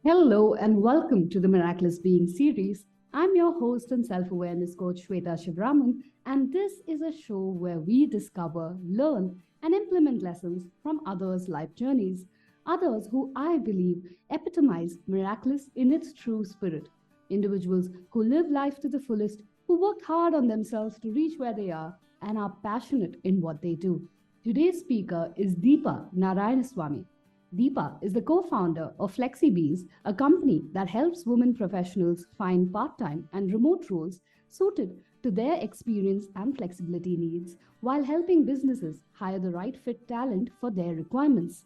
Hello and welcome to the Miraculous Being series. I'm your host and self awareness coach Shweta Shibraman, and this is a show where we discover, learn, and implement lessons from others' life journeys. Others who I believe epitomize miraculous in its true spirit. Individuals who live life to the fullest, who worked hard on themselves to reach where they are, and are passionate in what they do. Today's speaker is Deepa Narayanaswamy. Deepa is the co founder of Flexibees, a company that helps women professionals find part time and remote roles suited to their experience and flexibility needs while helping businesses hire the right fit talent for their requirements.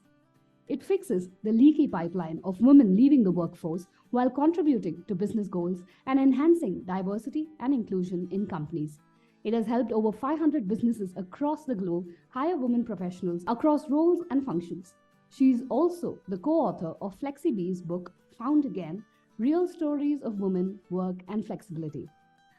It fixes the leaky pipeline of women leaving the workforce while contributing to business goals and enhancing diversity and inclusion in companies. It has helped over 500 businesses across the globe hire women professionals across roles and functions. She is also the co author of Flexibees' book, Found Again Real Stories of Women, Work, and Flexibility.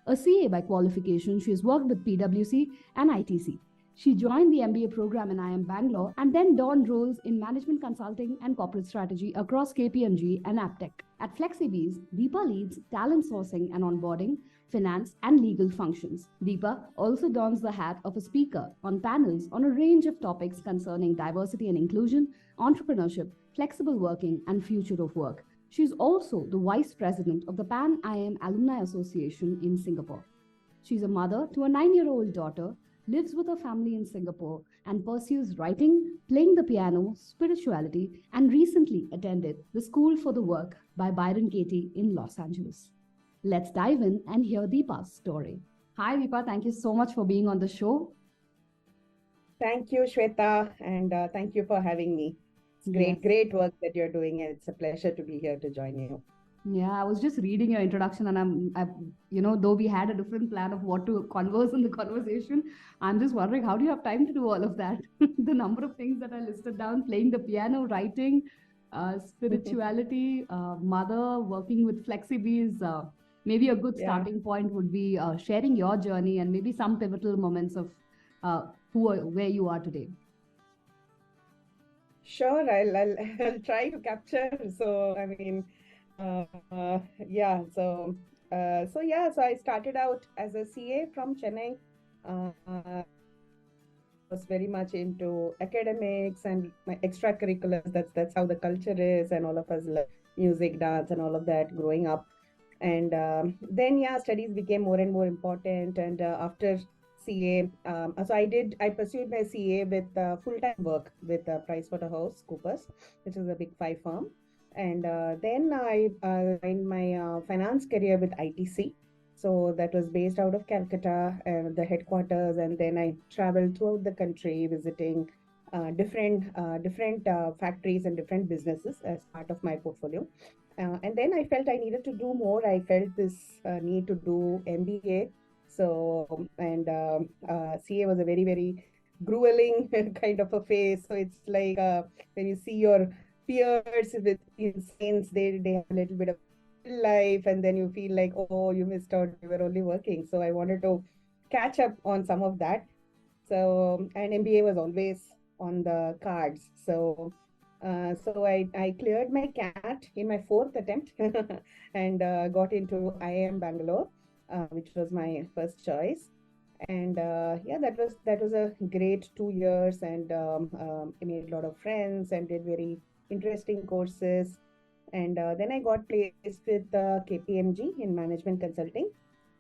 A CA by qualification, she has worked with PwC and ITC. She joined the MBA program in IIM Bangalore and then donned roles in management consulting and corporate strategy across KPMG and Aptech. At Flexibees, Deepa leads talent sourcing and onboarding, finance, and legal functions. Deepa also dons the hat of a speaker on panels on a range of topics concerning diversity and inclusion, entrepreneurship, flexible working, and future of work. She is also the vice president of the Pan IIM Alumni Association in Singapore. She's a mother to a 9-year-old daughter, lives with her family in Singapore, and pursues writing, playing the piano, spirituality, and recently attended the School for the Work by Byron Katie in Los Angeles. Let's dive in and hear Deepa's story. Hi, Deepa. Thank you so much for being on the show. Thank you, Shweta, and thank you for having me. It's great work that you're doing, and it's a pleasure to be here to join you. Yeah, I was just reading your introduction, and though we had a different plan of what to converse in the conversation, I'm just wondering, how do you have time to do all of that? The number of things that I listed down: playing the piano, writing, spirituality, mother, working with Flexibees. Maybe a good starting point would be sharing your journey and maybe some pivotal moments of where you are today. Sure, I'll try to capture. So I mean, so I started out as a CA from Chennai. Was very much into academics and my extracurriculars. That's how the culture is, and all of us love music, dance, and all of that growing up. And then studies became more and more important. And after CA, so I pursued my CA with full-time work with PricewaterhouseCoopers, which is a big 5 firm. And then I joined my finance career with ITC. So that was based out of Calcutta, the headquarters. And then I traveled throughout the country visiting different factories and different businesses as part of my portfolio. And then I felt I needed to do more. I felt this need to do MBA. So, and CA was a very, very grueling kind of a phase. So it's like when you see your peers with insane, they have a little bit of life, and then you feel like, oh, you missed out, you were only working. So I wanted to catch up on some of that. So, and MBA was always on the cards. So I cleared my CAT in my 4th attempt and got into IIM Bangalore, which was my first choice. And that was a great 2 years, and I made a lot of friends and did very interesting courses. And then I got placed with KPMG in management consulting.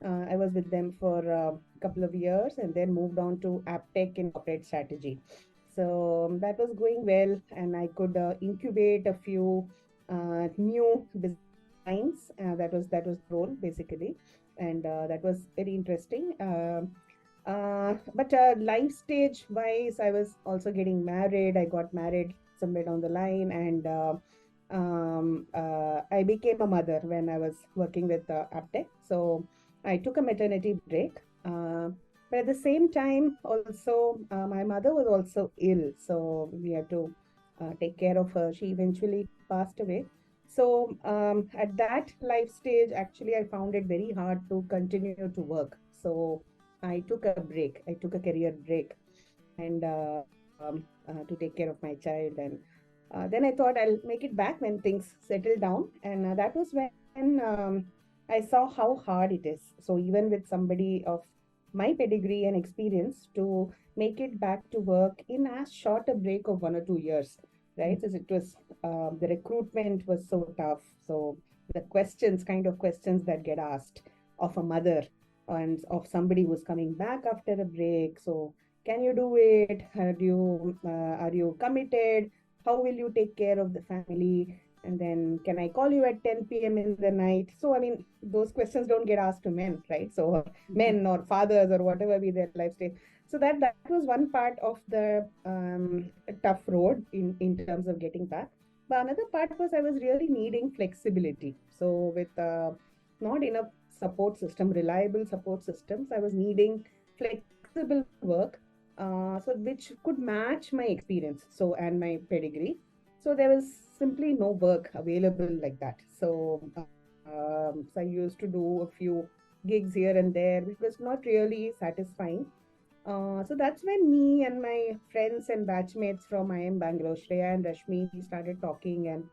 I was with them for a couple of years and then moved on to Aptech in corporate strategy. So that was going well, and I could incubate a few new designs. That was the role basically, and that was very interesting. But life stage wise, I was also getting married. I got married somewhere down the line, and I became a mother when I was working with Aptech. So I took a maternity break. But at the same time, also, my mother was also ill. So we had to take care of her. She eventually passed away. So at that life stage, actually, I found it very hard to continue to work. So I took a break. I took a career break and to take care of my child. And Then I thought I'll make it back when things settle down. And that was when I saw how hard it is. So even with somebody of my pedigree and experience to make it back to work in as short a break of 1 or 2 years, right? As it was, the recruitment was so tough. So the kind of questions that get asked of a mother and of somebody who's coming back after a break. So can you do it? Are you committed? How will you take care of the family? And then can I call you at 10 p.m. in the night? So I mean, those questions don't get asked to men, right? So men or fathers or whatever be their life stage. So that was one part of the tough road in terms of getting back. But another part was I was really needing flexibility. So with not enough support system, reliable support systems, I was needing flexible work, so which could match my experience, so and my pedigree. So there was simply no work available like that. So I used to do a few gigs here and there, which was not really satisfying. So that's when me and my friends and batchmates from IIM Bangalore, Shreya and Rashmi, we started talking, and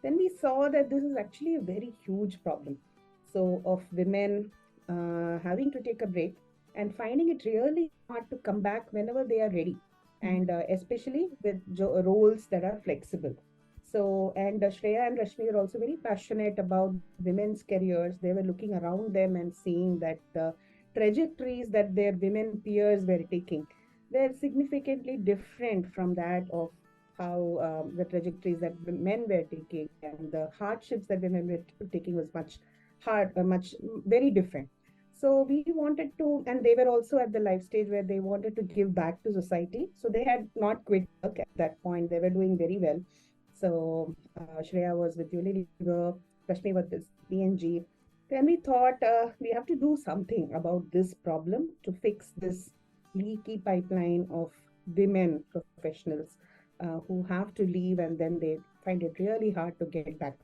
then we saw that this is actually a very huge problem. So of women having to take a break and finding it really hard to come back whenever they are ready, and especially with roles that are flexible. So, and Shreya and Rashmi are also very passionate about women's careers. They were looking around them and seeing that the trajectories that their women peers were taking were significantly different from that of how the trajectories that men were taking, and the hardships that women were taking was much very different. So we wanted to, and they were also at the life stage where they wanted to give back to society. So they had not quit work at that point. They were doing very well. So Shreya was with Unilever, Rashmi was with P&G. Then we thought we have to do something about this problem to fix this leaky pipeline of women professionals who have to leave and then they find it really hard to get back.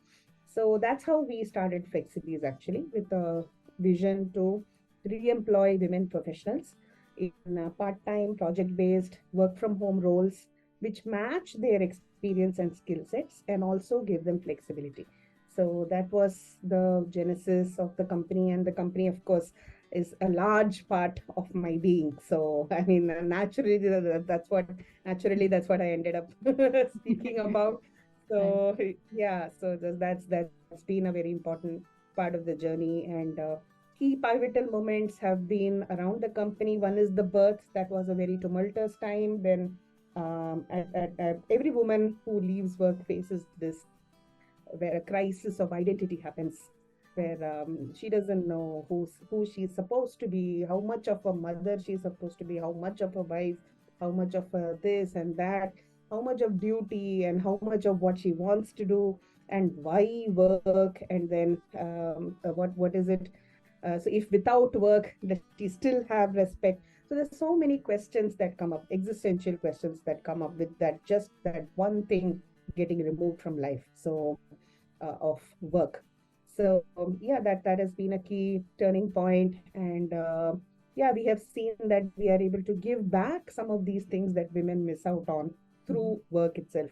So that's how we started Flexibees, actually, with a vision to re-employ women professionals in part-time, project-based, work-from-home roles, which match their experience and skill sets and also give them flexibility. So that was the genesis of the company, and the company, of course, is a large part of my being. So I mean, that's what I ended up speaking about. So yeah, so that's been a very important part of the journey, and key pivotal moments have been around the company. One is the birth. That was a very tumultuous time when every woman who leaves work faces this, where a crisis of identity happens, where she doesn't know who she's supposed to be, how much of a mother she's supposed to be, how much of a wife, how much of a this and that, how much of duty and how much of what she wants to do, and why work, and then what is it? So if without work, does she still have respect? So there's so many questions that come up, existential questions that come up with that, just that one thing getting removed from life. So of work. So yeah, that has been a key turning point, and yeah, we have seen that we are able to give back some of these things that women miss out on through work itself.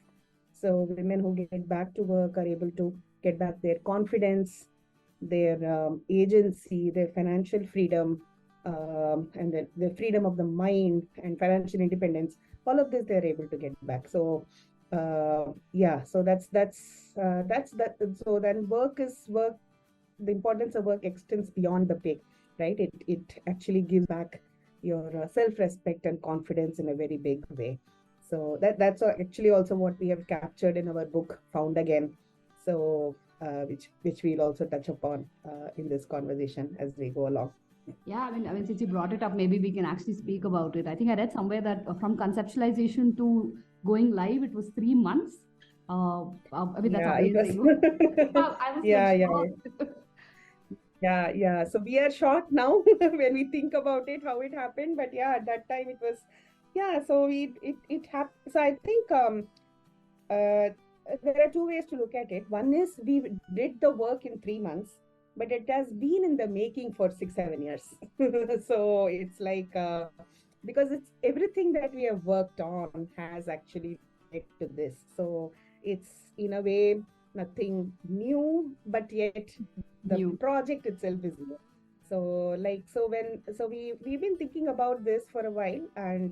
So women who get back to work are able to get back their confidence, their agency, their financial freedom, and the freedom of the mind and financial independence. All of this they're able to get back. So yeah, so that's that. So then work is work. The importance of work extends beyond the pay, right? It actually gives back your self-respect and confidence in a very big way. So that's actually also what we have captured in our book Found Again. So which we'll also touch upon in this conversation as we go along. Yeah, since you brought it up, maybe we can actually speak about it. I think I read somewhere that from conceptualization to going live, it was 3 months. That's Yeah, amazing. I was yeah, like yeah, shocked. yeah. So we are shocked now when we think about it, how it happened. But yeah, at that time it was, yeah. So it happened. So I think there are two ways to look at it. One is we did the work in 3 months, but it has been in the making for 6, 7 years. So it's like because it's everything that we have worked on has actually led to this. So it's in a way nothing new, but yet the New. project itself is new. So we've been thinking about this for a while, and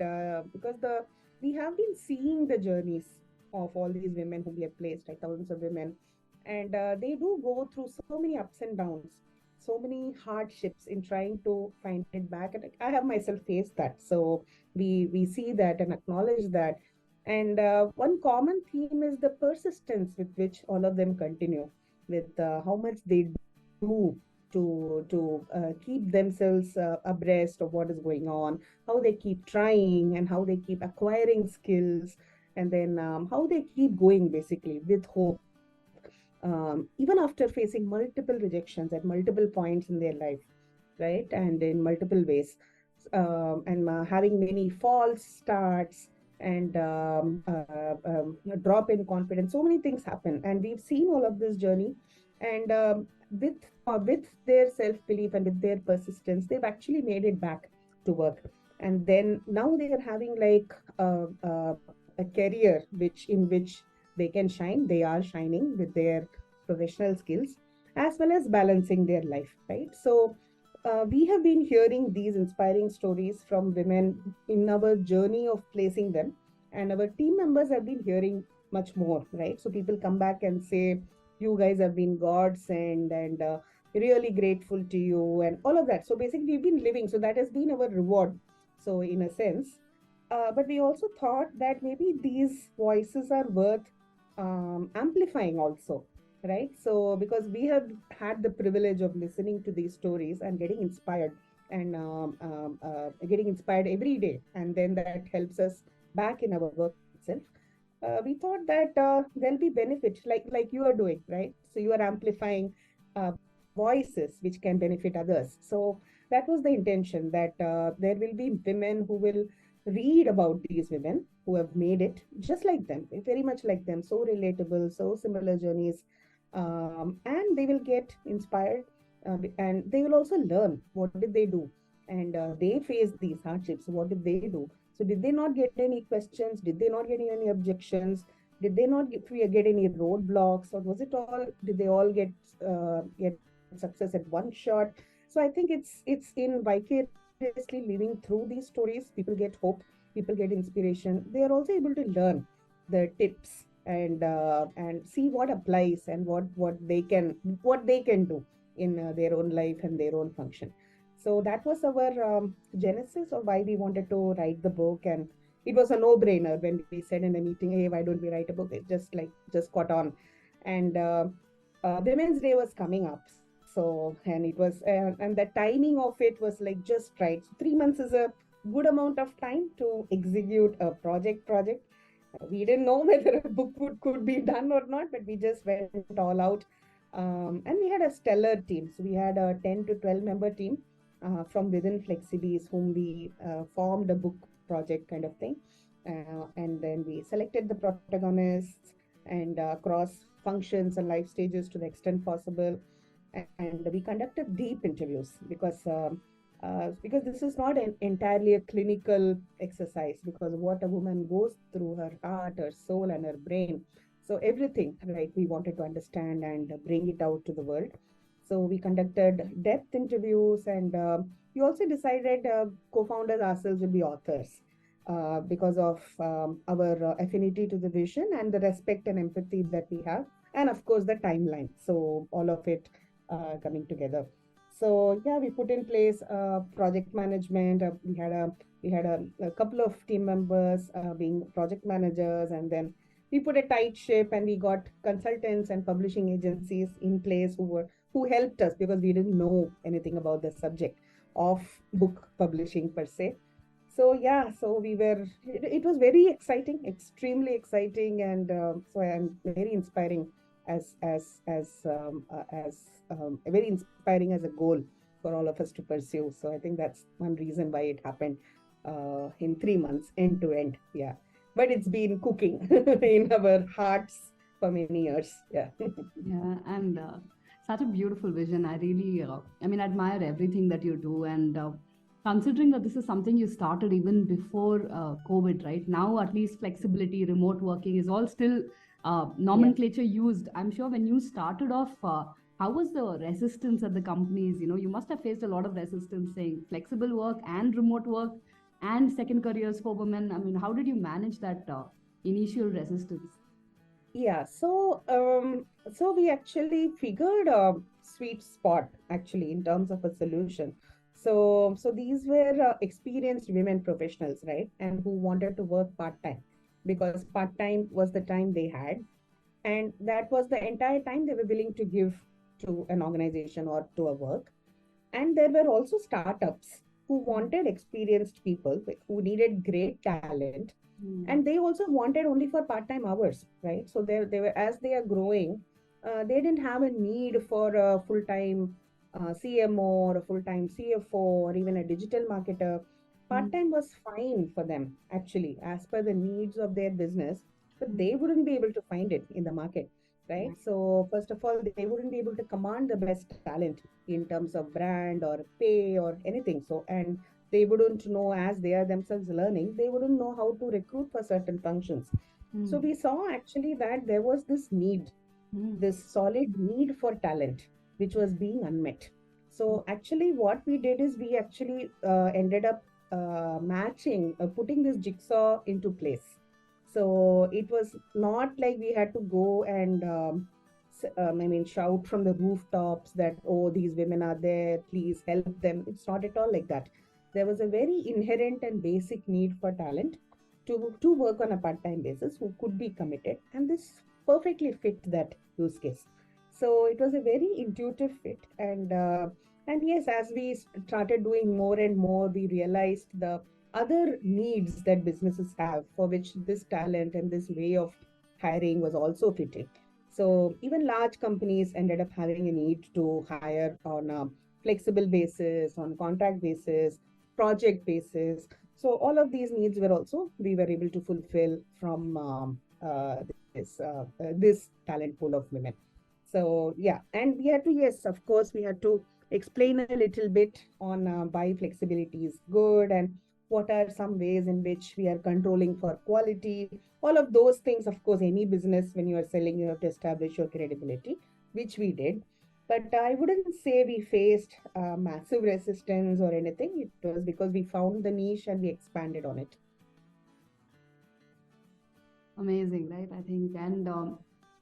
because the we have been seeing the journeys of all these women who we have placed, like thousands of women, and they do go through so many ups and downs, so many hardships in trying to find it back. And I have myself faced that, so we see that and acknowledge that. And one common theme is the persistence with which all of them continue, with how much they do to keep themselves abreast of what is going on, how they keep trying and how they keep acquiring skills, and then how they keep going basically with hope, even after facing multiple rejections at multiple points in their life, right? And in multiple ways, and having many false starts and drop in confidence. So many things happen, and we've seen all of this journey. And with their self belief and with their persistence, they've actually made it back to work. And then now they are having like a career which they can shine. They are shining with their professional skills as well as balancing their life, right? So we have been hearing these inspiring stories from women in our journey of placing them, and our team members have been hearing much more, right? So people come back and say, "You guys have been godsend, and really grateful to you," and all of that. So basically, we've been living. So that has been our reward. So in a sense, but we also thought that maybe these voices are worth amplifying also, right? So because we have had the privilege of listening to these stories and getting inspired, and getting inspired every day, and then that helps us back in our work itself. We thought that there'll be benefit, like you are doing, right? So you are amplifying voices which can benefit others. So that was the intention, that there will be women who will read about these women who have made it just like them, very much like them, so relatable, so similar journeys, and they will get inspired, and they will also learn what did they do, and they faced these hardships. What did they do? So did they not get any questions? Did they not get any objections? Did they not get any roadblocks, or was it all? Did they all get success at one shot? So I think it's in vicariously living through these stories, people get hope, people get inspiration. They are also able to learn the tips, and see what applies, and what they can do in their own life and their own function. So that was our genesis of why we wanted to write the book. And it was a no-brainer when we said in a meeting, "Hey, why don't we write a book?" It just caught on. And Women's Day was coming up, so, and it was and the timing of it was like just right. So 3 months is a good amount of time to execute a project. We didn't know whether a book could be done or not, but we just went all out. And we had a stellar team. So we had a 10 to 12 member team from within Flexibees, whom we formed a book project kind of thing. And then we selected the protagonists, and across functions and life stages to the extent possible. And we conducted deep interviews, because this is not entirely a clinical exercise, because of what a woman goes through, her heart, her soul, and her brain. So everything, right, we wanted to understand and bring it out to the world. So we conducted depth interviews, and we also decided co-founders ourselves will be authors, because of our affinity to the vision and the respect and empathy that we have, and of course the timeline. So all of it coming together. So yeah, we put in place project management. We had a couple of team members being project managers, and then we put a tight ship, and we got consultants and publishing agencies in place who helped us, because we didn't know anything about the subject of book publishing per se. So yeah, so it was very exciting, extremely exciting, and very inspiring as very inspiring as a goal for all of us to pursue. So I think that's one reason why it happened in 3 months, end to end. Yeah, but it's been cooking in our hearts for many years. Yeah. Yeah, and such a beautiful vision. I really, admire everything that you do. And considering that this is something you started even before COVID, right? Now, at least flexibility, remote working is all still nomenclature used. I'm sure when you started off, how was the resistance at the companies? You must have faced a lot of resistance saying flexible work and remote work and second careers for women. I mean, how did you manage that initial resistance? Yeah, so we actually figured a sweet spot actually in terms of a solution. So these were experienced women professionals, right? And who wanted to work part-time because part-time was the time they had, and that was the entire time they were willing to give to an organization or to a work. And there were also startups who wanted experienced people who needed great talent, and Mm. they also wanted only for part-time hours, right? So they were, as they are growing, they didn't have a need for a full-time CMO or a full-time CFO or even a digital marketer. Mm. Part-time was fine for them actually, as per the needs of their business, but Mm. they wouldn't be able to find it in the market, right? Right. So first of all, they wouldn't be able to command the best talent in terms of brand or pay or anything. So, and they wouldn't know, as they are themselves learning, they wouldn't know how to recruit for certain functions. So Mm. we saw actually that there was this need, Mm. this solid need for talent, which was being unmet. So actually, what we did is we actually ended up putting this jigsaw into place. So it was not like we had to go and shout from the rooftops that, oh, these women are there, please help them. It's not at all like that. There was a very inherent and basic need for talent to work on a part-time basis who could be committed, and this perfectly fit that use case. So it was a very intuitive fit, and yes, as we started doing more and more, we realized the other needs that businesses have for which this talent and this way of hiring was also fitting. So even large companies ended up having a need to hire on a flexible basis, on contract basis, project basis. So all of these needs were also we were able to fulfill from this talent pool of women. So yeah, and we had to, yes, of course, we had to explain a little bit on why flexibility is good and what are some ways in which we are controlling for quality. All of those things, of course, any business when you are selling, you have to establish your credibility, which we did. But I wouldn't say we faced massive resistance or anything. It was because we found the niche and we expanded on it. Amazing, right? I think, and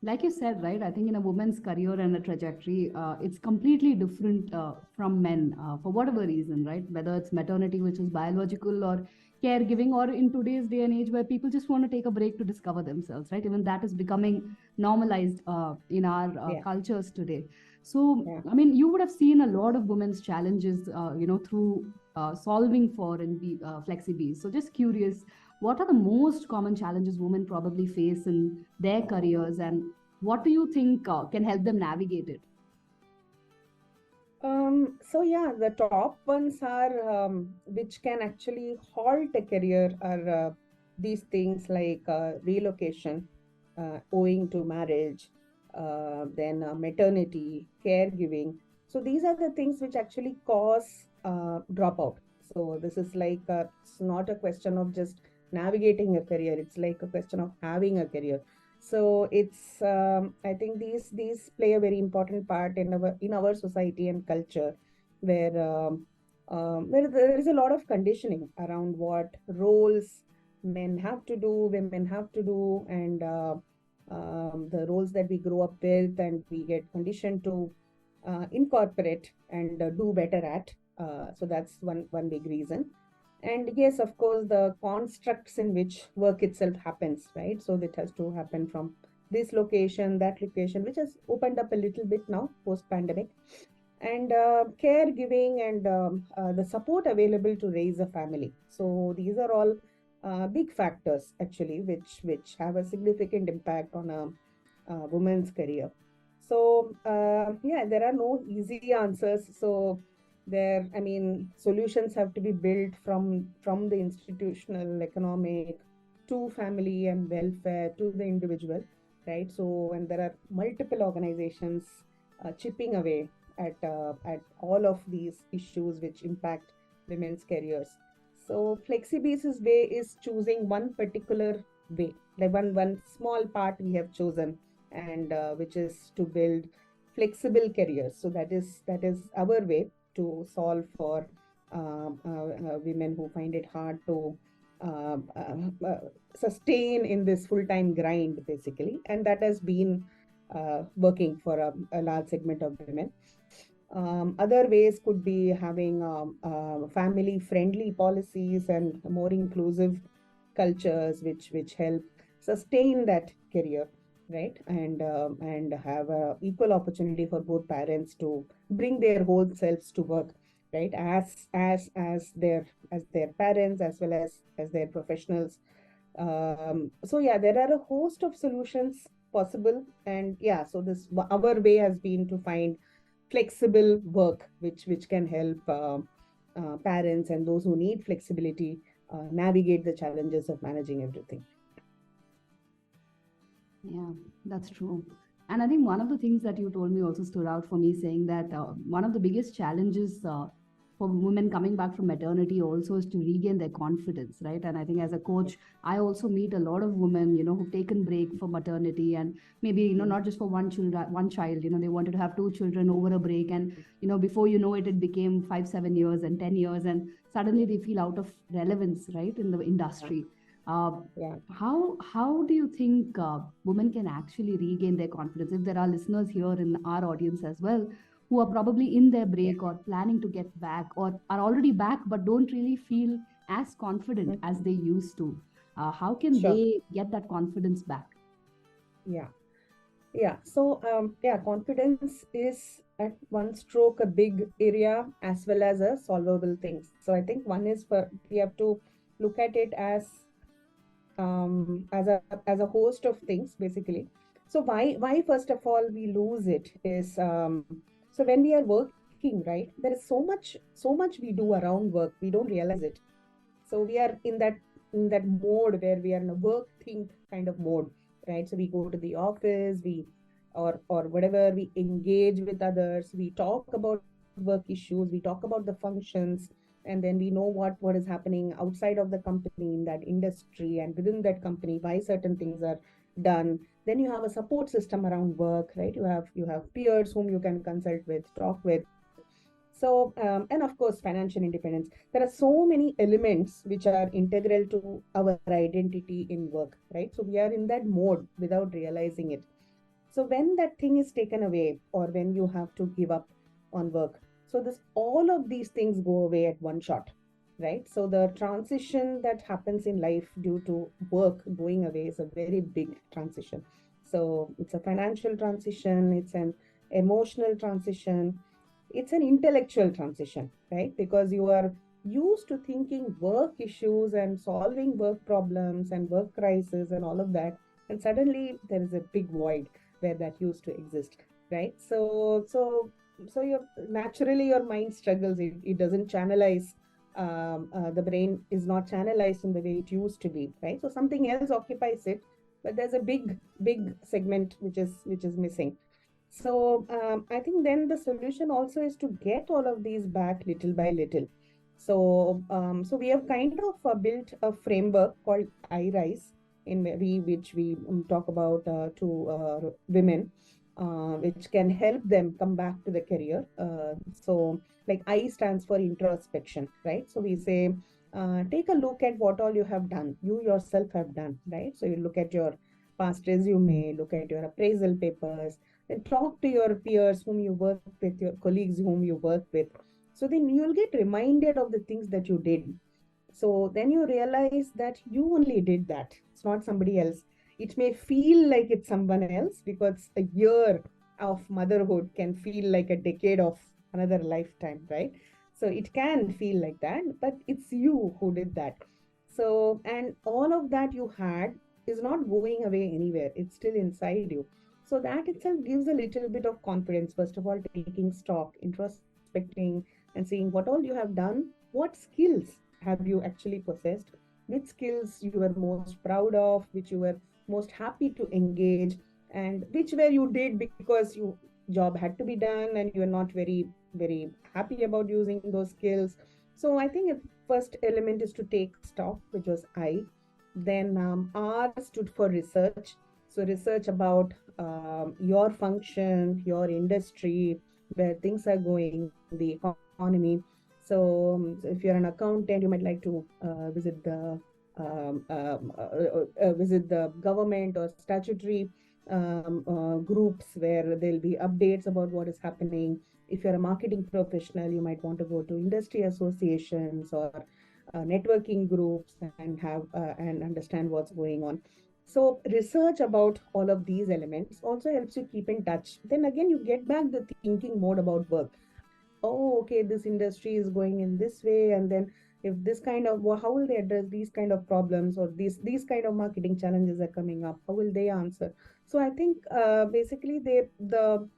like you said, right? I think in a woman's career and a trajectory, it's completely different from men for whatever reason, right? Whether it's maternity, which is biological, or caregiving, or in today's day and age where people just want to take a break to discover themselves, right? Even that is becoming normalized in our Yeah, cultures today. So, yeah. I mean, you would have seen a lot of women's challenges, through solving for and be Flexibees. So, just curious, what are the most common challenges women probably face in their careers, and what do you think can help them navigate it? So yeah, the top ones are which can actually halt a career are these things like relocation, owing to marriage, then maternity, caregiving. So these are the things which actually cause dropout. So this is like it's not a question of just navigating a career. It's like a question of having a career. So it's I think these play a very important part in our society and culture, where there is a lot of conditioning around what roles men have to do, women have to do, and the roles that we grow up with and we get conditioned to incorporate and do better at. So that's one big reason. And yes, of course, the constructs in which work itself happens, right? So it has to happen from this location, that location, which has opened up a little bit now post pandemic, and caregiving and the support available to raise a family. So these are all big factors actually, which have a significant impact on a woman's career. So yeah, there are no easy answers. So there, I mean, solutions have to be built from the institutional, economic, to family and welfare to the individual, right? So and there are multiple organizations chipping away at all of these issues which impact women's careers. So Flexibees' way is choosing one particular way like one small part we have chosen, and which is to build flexible careers. So that is our way to solve for women who find it hard to uh, uh, uh, sustain in this full-time grind, basically, and that has been working for a large segment of women. Other ways could be having family-friendly policies and more inclusive cultures, which help sustain that career, right? And have a equal opportunity for both parents to bring their whole selves to work, right? As their parents as well as their professionals. So yeah, there are a host of solutions possible, and yeah, so this our way has been to find flexible work which can help parents and those who need flexibility navigate the challenges of managing everything. Yeah, that's true. And I think one of the things that you told me also stood out for me, saying that one of the biggest challenges for women coming back from maternity also is to regain their confidence, right? And I think as a coach, I also meet a lot of women, who've taken break for maternity, and maybe, not just for one child, they wanted to have two children over a break. And, before you know it, it became 5, 7 years and 10 years. And suddenly they feel out of relevance, right, in the industry. Uh, Yeah. how do you think women can actually regain their confidence? If there are listeners here in our audience as well who are probably in their Yeah. break or planning to get back or are already back but don't really feel as confident as Mhm. they used to, how can Sure. they get that confidence back? Yeah. Yeah. So yeah, confidence is at one stroke a big area as well as a solvable thing. So I think one is for we have to look at it as a host of things, basically. So why first of all we lose it is, so when we are working, right, there is so much we do around work, we don't realize it. So we are in that mode where we are in a work think kind of mode, right? So we go to the office, or whatever, we engage with others, we talk about work issues, we talk about the functions, and then we know what is happening outside of the company in that industry and within that company, why certain things are done. Then you have a support system around work, right? You have peers whom you can consult with, talk with. So and of course financial independence. There are so many elements which are integral to our identity in work, right? So we are in that mode without realizing it. So when that thing is taken away, or when you have to give up on work, so this all of these things go away at one shot, right? So the transition that happens in life due to work going away is a very big transition. So it's a financial transition, it's an emotional transition, it's an intellectual transition, right? Because you are used to thinking work issues and solving work problems and work crisis and all of that, and suddenly there is a big void where that used to exist, right? So your naturally your mind struggles, it doesn't channelize. The brain is not channelized in the way it used to be, right? So something else occupies it, but there's a big segment which is missing. So I think then the solution also is to get all of these back little by little. So we have kind of built a framework called iRise, which we talk about to women, which can help them come back to the career. So like I stands for introspection, right? So we say, take a look at what all you have done, you yourself have done, right? So you look at your past resume, look at your appraisal papers, and talk to your peers whom you work with, your colleagues whom you work with. So then you'll get reminded of the things that you did. So then you realize that you only did that. It's not somebody else. It may feel like it's someone else because a year of motherhood can feel like a decade of another lifetime, right? So it can feel like that, but it's you who did that. So, and all of that you had is not going away anywhere, it's still inside you. So that itself gives a little bit of confidence. First of all, taking stock, introspecting, and seeing what all you have done, what skills have you actually possessed, which skills you were most proud of, which you were most happy to engage, and which were you did because you job had to be done and you were not very happy about using those skills. So I think the first element is to take stock, which was I. Then R stood for research. So research about your function, your industry, where things are going, the economy. So, if you're an accountant, you might like to visit the government or statutory groups where there'll be updates about what is happening. If you're a marketing professional, you might want to go to industry associations or networking groups and have and understand what's going on. So research about all of these elements also helps you keep in touch. Then again, you get back the thinking mode about work. Oh, okay, this industry is going in this way, and then if this kind of how will they address these kind of problems, or these kind of marketing challenges are coming up, how will they answer? So I think basically the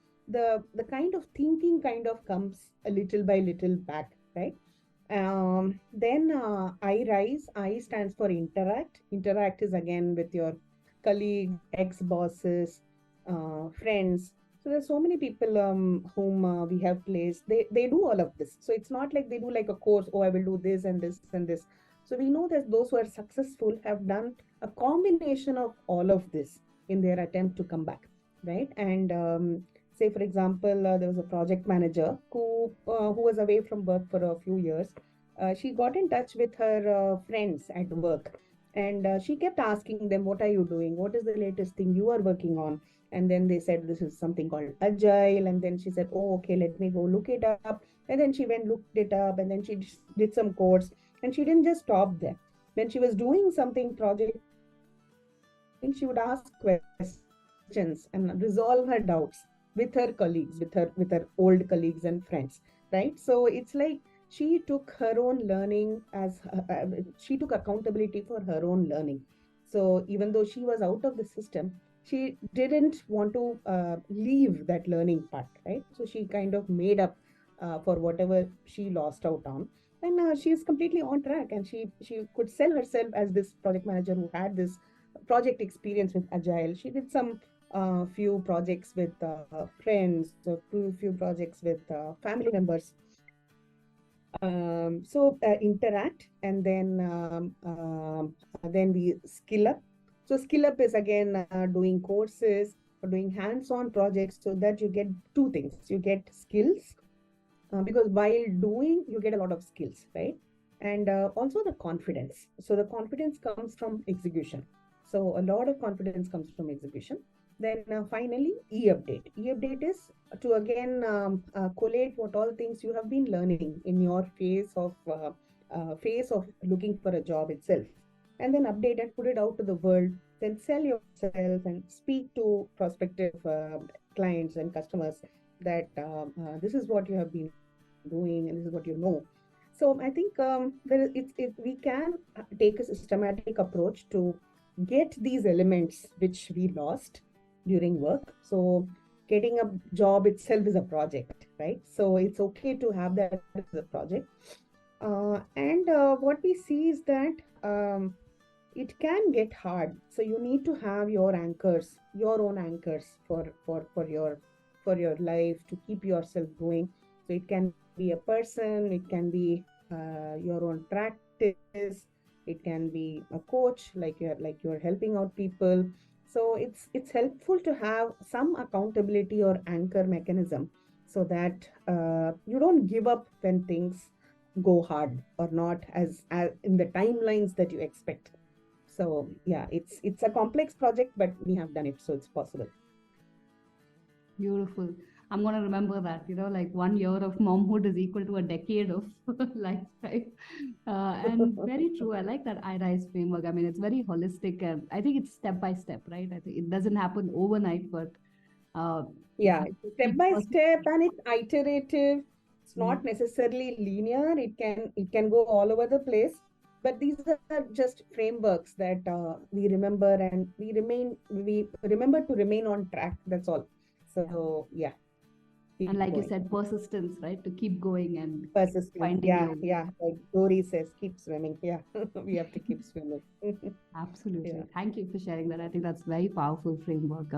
kind of thinking kind of comes a little by little back, right? Then I rise. I stands for interact. Interact is again with your colleagues, ex bosses, friends. So there's so many people whom we have placed. They do all of this. So it's not like they do like a course. Oh, I will do this and this and this. So we know that those who are successful have done a combination of all of this in their attempt to come back, right? And say for example, there was a project manager who was away from work for a few years. She got in touch with her friends at work, and she kept asking them, what are you doing, what is the latest thing you are working on? And then they said this is something called agile, and then she said, oh, okay, let me go look it up. And then she went looked it up, and then she did some course, and she didn't just stop there. When she was doing something project, she would ask questions and resolve her doubts with her colleagues, with her old colleagues and friends, right? So it's like she took her own learning she took accountability for her own learning. So even though she was out of the system, she didn't want to leave that learning part, right? So she kind of made up for whatever she lost out on. And she is completely on track, and she could sell herself as this project manager who had this project experience with agile. She did some few projects with friends, a few projects with family members. So interact, and then we skill up. So skill up is again doing courses or doing hands-on projects, so that you get two things. You get skills, because while doing you get a lot of skills, right? And also the confidence. So the confidence comes from execution. So a lot of confidence comes from execution. Then finally, e-update. E-update is to again collate what all things you have been learning in your phase of looking for a job itself, and then update and put it out to the world. Then sell yourself and speak to prospective clients and customers that this is what you have been doing and this is what you know. So I think we can take a systematic approach to get these elements which we lost during work. So getting a job itself is a project, right? So it's okay to have that as a project. And what we see is that it can get hard. So you need to have your anchors, your own anchors for your life to keep yourself going. So it can be a person, it can be your own practice, it can be a coach, like you're helping out people. So it's helpful to have some accountability or anchor mechanism, so that you don't give up when things go hard or not as in the timelines that you expect. So yeah, it's a complex project, but we have done it, so it's possible. Beautiful. I'm going to remember that, like 1 year of momhood is equal to a decade of life, right? And very true. I like that IRISE framework. I mean, it's very holistic. And I think it's step by step, right? I think it doesn't happen overnight, but uh, Yeah, step by step, and it's iterative. It's not necessarily linear. It can go all over the place, but these are just frameworks that we remember, and we remember to remain on track. That's all. So yeah. And like you said, persistence, right? To keep going and persistence. finding Yeah, your way. yeah. Like Dory says, keep swimming. Yeah, we have to keep swimming. Absolutely. Yeah. Thank you for sharing that. I think that's very powerful framework.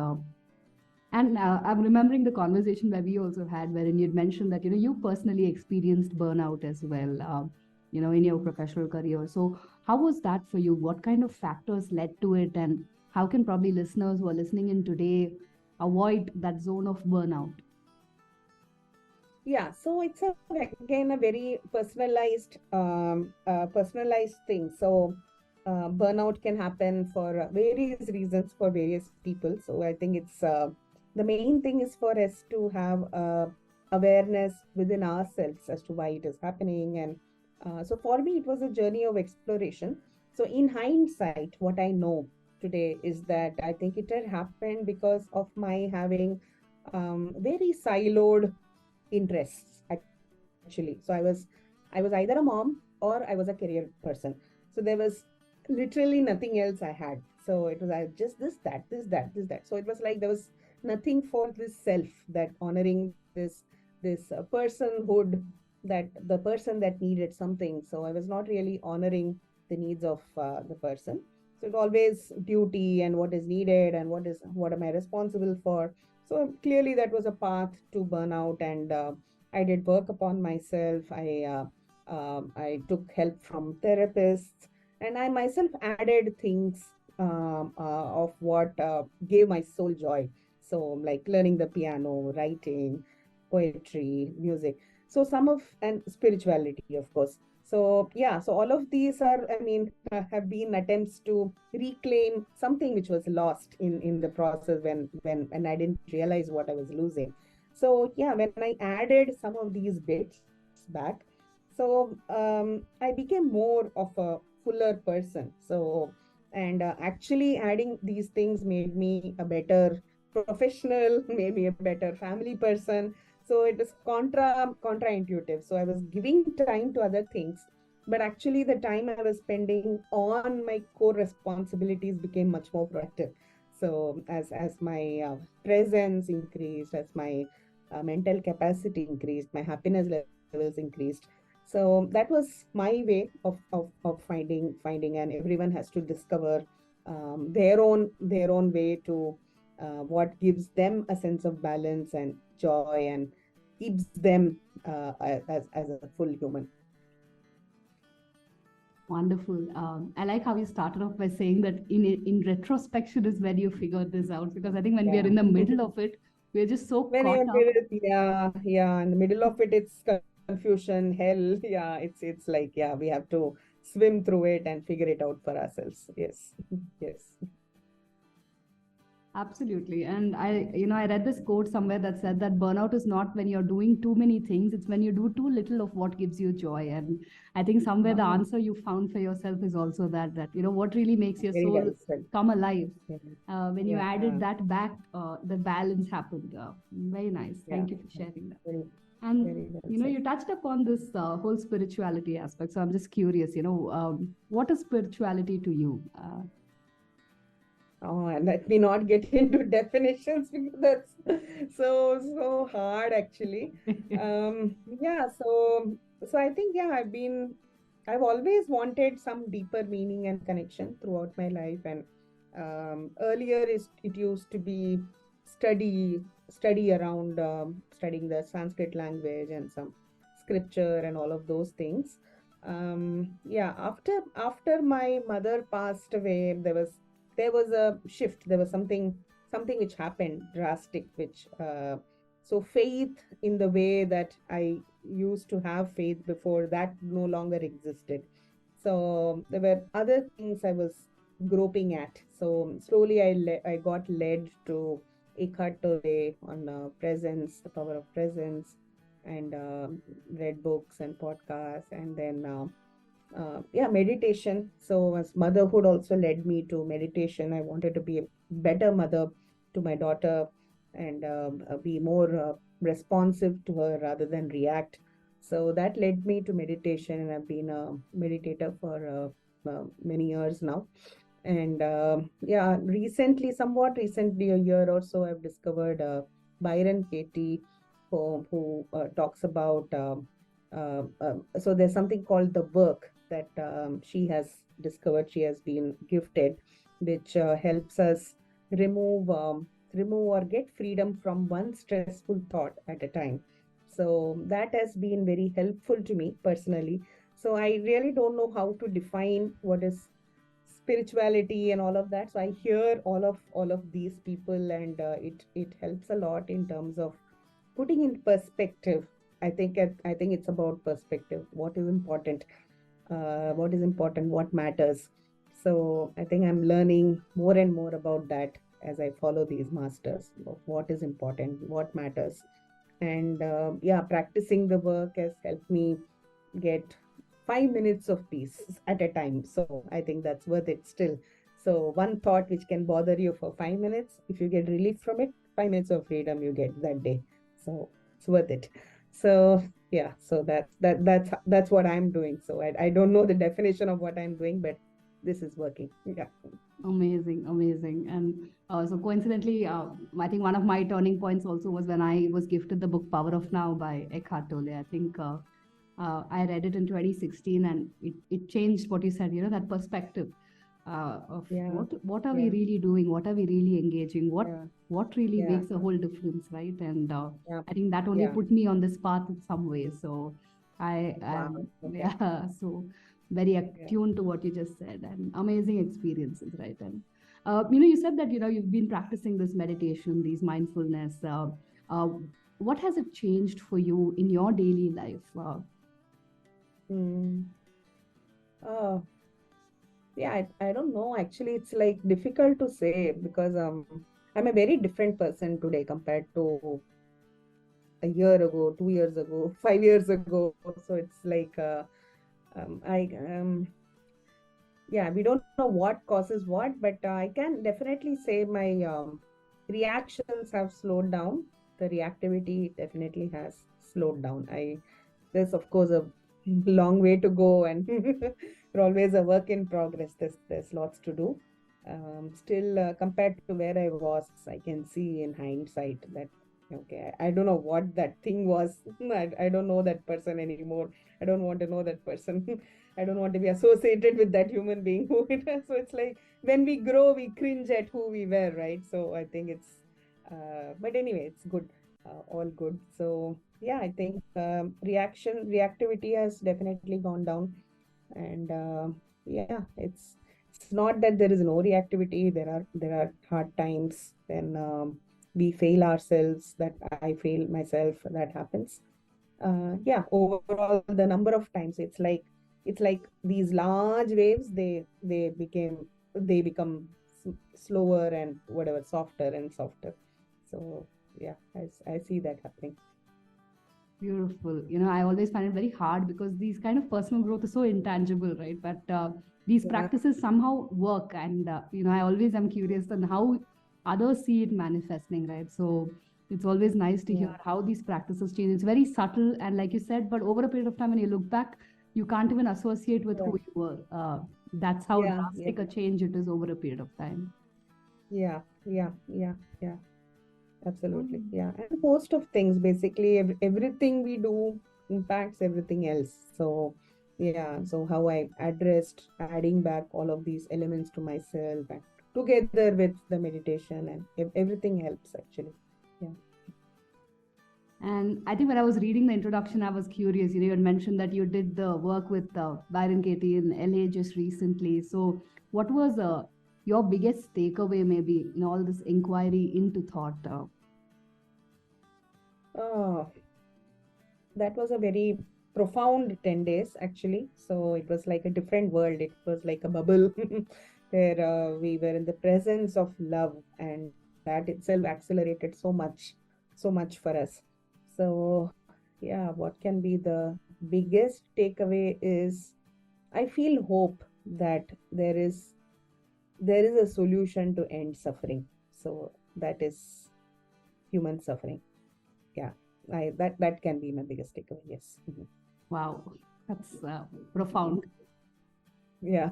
And I'm remembering the conversation where we also had, wherein you'd mentioned that, you personally experienced burnout as well, in your professional career. So How was that for you? What kind of factors led to it? And how can probably listeners who are listening in today avoid that zone of burnout? Yeah, so it's again a very personalized thing. So burnout can happen for various reasons for various people. So I think it's the main thing is for us to have awareness within ourselves as to why it is happening. And so for me, it was a journey of exploration. So in hindsight, what I know today is that I think it had happened because of my having very siloed interests actually. So I was either a mom or I was a career person. So there was literally nothing else I had. So it was just this that. So it was like there was nothing for this self, that honoring this personhood, that the person that needed something. So I was not really honoring the needs of the person. So it always duty and what is needed and what am I responsible for. So clearly that was a path to burnout, and I did work upon myself. I took help from therapists, and I myself added things of what gave my soul joy. So like learning the piano, writing, poetry, music. So some of and spirituality, of course. So yeah, so all of these are, I mean, have been attempts to reclaim something which was lost in the process when I didn't realize what I was losing. So yeah, when I added some of these bits back, so I became more of a fuller person. So and actually adding these things made me a better professional, made me a better family person. So it was contra intuitive. So I was giving time to other things, but actually the time I was spending on my core responsibilities became much more productive. So as my presence increased, as my mental capacity increased, my happiness levels increased. So that was my way of finding, and everyone has to discover their own way to what gives them a sense of balance and joy and keeps them as a full human. Wonderful. I like how you started off by saying that in retrospection is when you figured this out, because I think when we are Yeah. in the middle of it, we're just so When caught you're up. yeah, in the middle of it, it's confusion, hell. Yeah, it's like, yeah, we have to swim through it and figure it out for ourselves. Yes, yes, Absolutely. And I read this quote somewhere that said that burnout is not when you're doing too many things, it's when you do too little of what gives you joy. And I think somewhere the answer you found for yourself is also that what really makes your very soul well said. come alive. Yeah, When you yeah, added that back, the balance happened. Very nice. yeah. Thank you for sharing that. Very, And, very well said. you touched upon this whole spirituality aspect. So I'm just curious, what is spirituality to you? Oh, and let me not get into definitions because that's so hard actually. Yeah, so I think, yeah, I've always wanted some deeper meaning and connection throughout my life. And earlier it used to be study study around studying the Sanskrit language and some scripture and all of those things. Yeah, after my mother passed away, there was a shift. There was something which happened drastic, which so faith in the way that I used to have faith before, that no longer existed. So there were other things I was groping at. So slowly I got led to Eckhart Tolle on presence, the power of presence, and read books and podcasts, and then yeah, meditation. So as motherhood also led me to meditation. I wanted to be a better mother to my daughter, and be more responsive to her rather than react. So that led me to meditation, and I've been a meditator for many years now. And yeah, somewhat recently, a year or so, I've discovered Byron Katie, who talks about. So there's something called the work that she has discovered. She has been gifted, which helps us remove remove or get freedom from one stressful thought at a time. So that has been very helpful to me personally. So I really don't know how to define what is spirituality and all of that. So I hear all of these people, and it helps a lot in terms of putting in perspective. I think it's about perspective. What is important, what matters. So I think I'm learning more and more about that as I follow these masters of what is important, what matters. And yeah, practicing the work has helped me get 5 minutes of peace at a time. So I think that's worth it still. So one thought which can bother you for 5 minutes, if you get relief from it, 5 minutes of freedom you get that day. So it's worth it. So yeah, so that's what I'm doing. So I don't know the definition of what I'm doing, but this is working. Yeah. Amazing, amazing. And so coincidentally, I think one of my turning points also was when I was gifted the book Power of Now by Eckhart Tolle. I think I read it in 2016, and it changed what you said, that perspective of Yeah. what are we really doing? What are we really engaging? Yeah. What really Yeah. makes a whole difference, right? And Yeah. I think that only Yeah. put me on this path in some way. So I Wow. am, Okay. yeah, so very Yeah. attuned to what you just said, and amazing experiences, right? And you said that you've been practicing this meditation, these mindfulness. Uh, what has it changed for you in your daily life? Mm. Oh, yeah, I don't know. Actually, it's like difficult to say because I'm a very different person today compared to a year ago, 2 years ago, 5 years ago. So it's like I yeah, we don't know what causes what, but I can definitely say my reactions have slowed down. The reactivity definitely has slowed down. There's of course a long way to go, and we're always a work in progress. There's lots to do. Still, compared to where I was, I can see in hindsight that okay, I don't know what that thing was. I don't know that person anymore. I don't want to know that person. I don't want to be associated with that human being who it is. So it's like when we grow, we cringe at who we were, right? So I think but anyway, it's good, all good. So yeah, I think reactivity has definitely gone down, and yeah, it's not that there is no reactivity. There are hard times when we fail ourselves. That I fail myself. That happens. Yeah, overall the number of times it's like these large waves they become slower and whatever, softer and softer. So yeah, I see that happening. Beautiful. I always find it very hard because these kind of personal growth is so intangible, right? But these Yeah, practices somehow work, and I always am curious on how others see it manifesting, right? So it's always nice to hear yeah, how these practices change. It's very subtle, and like you said, but over a period of time, when you look back, you can't even associate with yeah, who you were. That's how yeah, yeah, drastic a change it is over a period of time. yeah, yeah, yeah, yeah. Absolutely. Mm. Yeah. And most of things, basically, everything we do impacts everything else. So, yeah. So, how I addressed adding back all of these elements to myself and together with the meditation, and everything helps actually. Yeah. And I think when I was reading the introduction, I was curious. You had mentioned that you did the work with Byron Katie in LA just recently. So, what was your biggest takeaway, maybe, in all this inquiry into thought? Oh, that was a very profound 10 days actually. So, it was like a different world. It was like a bubble where we were in the presence of love, and that itself accelerated so much for us. So, yeah, what can be the biggest takeaway is I feel hope that there is a solution to end suffering. So that is human suffering. Yeah, that can be my biggest takeaway. Yes. Mhm. Wow, that's profound. Yeah,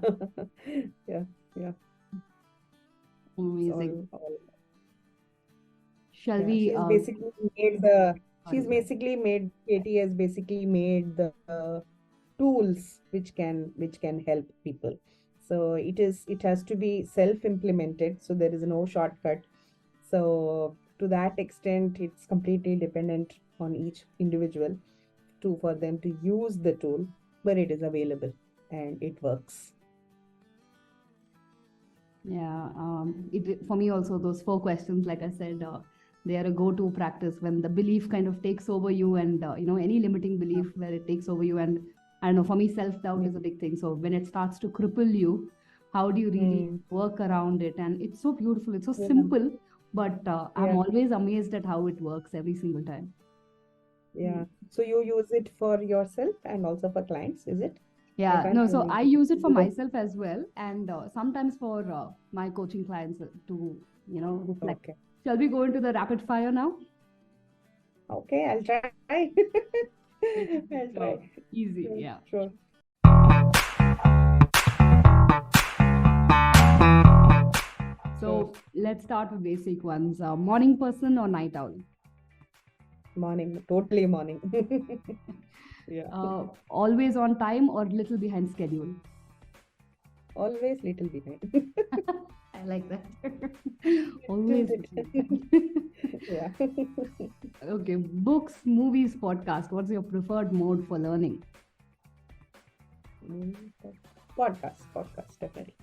yeah, yeah. It's Amazing. all. Shall Yeah, we? she's Sorry. basically made Katie has basically made the tools which can help people. So it has to be self-implemented, so there is no shortcut. So to that extent, it's completely dependent on each individual to for them to use the tool. but it is available and it works. Yeah, for me also, those 4 questions, like I said, they are a go-to practice when the belief kind of takes over you, and any limiting belief where it takes over you. And I don't know, for me, self-doubt is a big thing. So when it starts to cripple you, how do you really work around it? And it's so beautiful, it's so simple, but I'm always amazed at how it works every single time. Yeah. So you use it for yourself and also for clients, is it? Yeah, no, so I use it for myself as well, and sometimes for my coaching clients to, reflect. Okay. Shall we go into the rapid fire now? Okay, I'll try. I'll try. Easy, yeah. Sure. So let's start with basic ones. Morning person or night owl? Morning, totally morning. Yeah. Always on time or little behind schedule? Always little behind. I like that. Always. Yeah. Okay, books, movies, podcast. What's your preferred mode for learning? Podcast, definitely.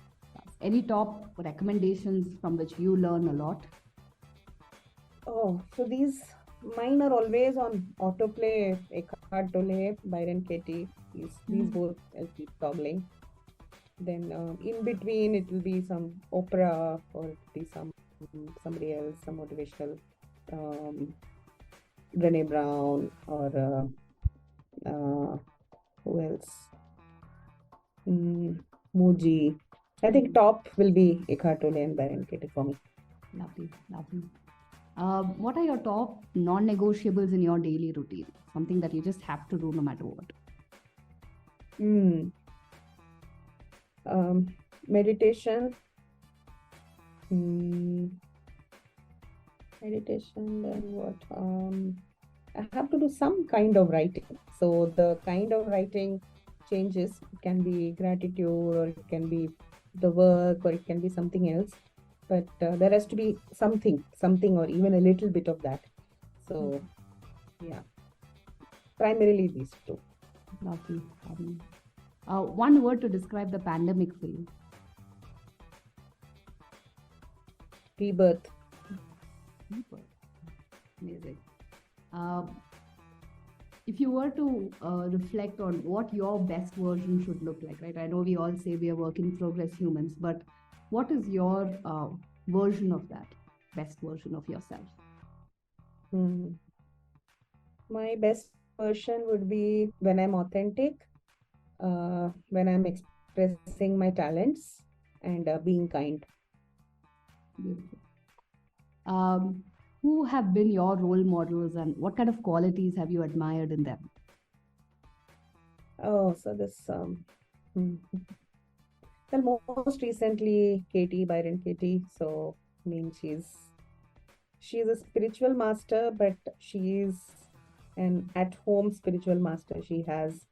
Any top recommendations from which you learn a lot? Oh, so mine are always on autoplay. Eckhart Tolle, Byron Katie. These both I'll keep toggling. Then in between it will be some opera, or it will be somebody else, some motivational, Brené Brown, or who else? Muji. I think top will be Eckhart Tolle and Byron Katie for me. Lovely, lovely. What are your top non-negotiables in your daily routine? Something that you just have to do no matter what. Meditation. Meditation, then what? I have to do some kind of writing. So the kind of writing changes. It can be gratitude, or it can be the work, or it can be something else. But there has to be something, or even a little bit of that. So, yeah, primarily these two. Lovely. One word to describe the pandemic for you. Rebirth. Amazing. If you were to reflect on what your best version should look like, right? I know we all say we are work in progress humans, but what is your version of that, best version of yourself? My best version would be when I'm authentic, when I'm expressing my talents, and being kind. Beautiful. Who have been your role models, and what kind of qualities have you admired in them? Oh, so this well, most recently Byron Katie. So I mean, she's a spiritual master, but she is an at-home spiritual master. She has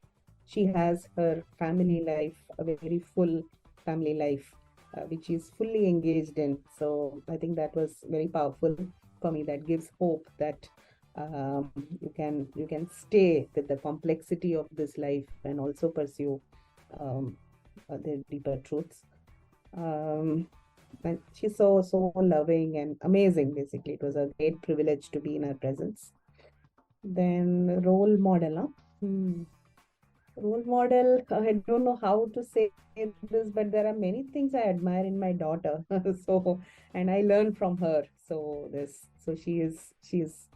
her family life, a very full family life, which she's fully engaged in. So I think that was very powerful for me. That gives hope that you can stay with the complexity of this life and also pursue the deeper truths. And she's so loving and amazing. Basically, it was a great privilege to be in her presence. Then role model, huh? Role model, I don't know how to say this, but there are many things I admire in my daughter. So, and I learn from her. So she is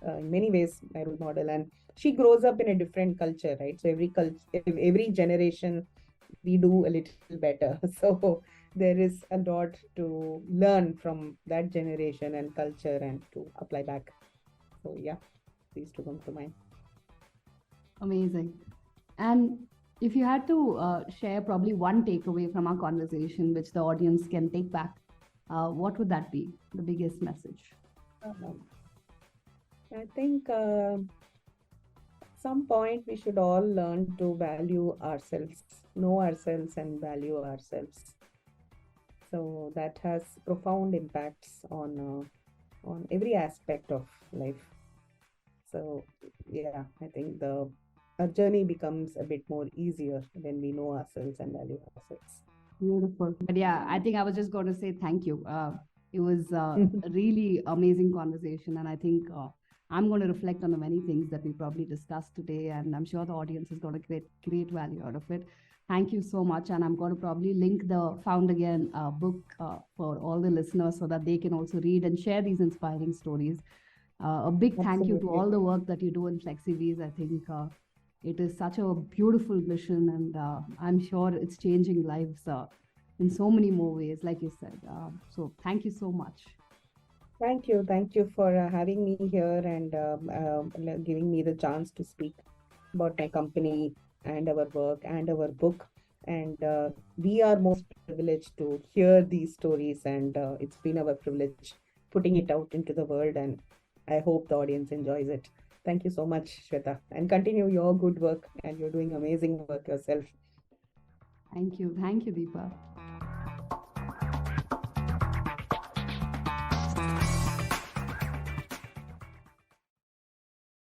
in many ways my role model, and she grows up in a different culture, right? So every generation we do a little better. So there is a lot to learn from that generation and culture and to apply back. So yeah, these two come to mind. Amazing. And if you had to share probably one takeaway from our conversation, which the audience can take back, what would that be? The biggest message? I think at some point we should all learn to value ourselves, know ourselves and value ourselves. So that has profound impacts on every aspect of life. So yeah, I think the our journey becomes a bit more easier when we know ourselves and value ourselves. Beautiful. But yeah, I think I was just going to say thank you. It was a really amazing conversation. And I think I'm going to reflect on the many things that we probably discussed today. And I'm sure the audience is going to create great value out of it. Thank you so much. And I'm going to probably link the Found Again book for all the listeners so that they can also read and share these inspiring stories. A big thank you to Absolutely. all the work that you do in Flexibees. I think it is such a beautiful mission, and I'm sure it's changing lives in so many more ways, like you said. So, thank you so much. Thank you. Thank you for having me here and giving me the chance to speak about my company and our work and our book. And we are most privileged to hear these stories, and it's been our privilege putting it out into the world. And I hope the audience enjoys it. Thank you so much, Shweta, and continue your good work. And you're doing amazing work yourself. Thank you. Thank you, Deepa.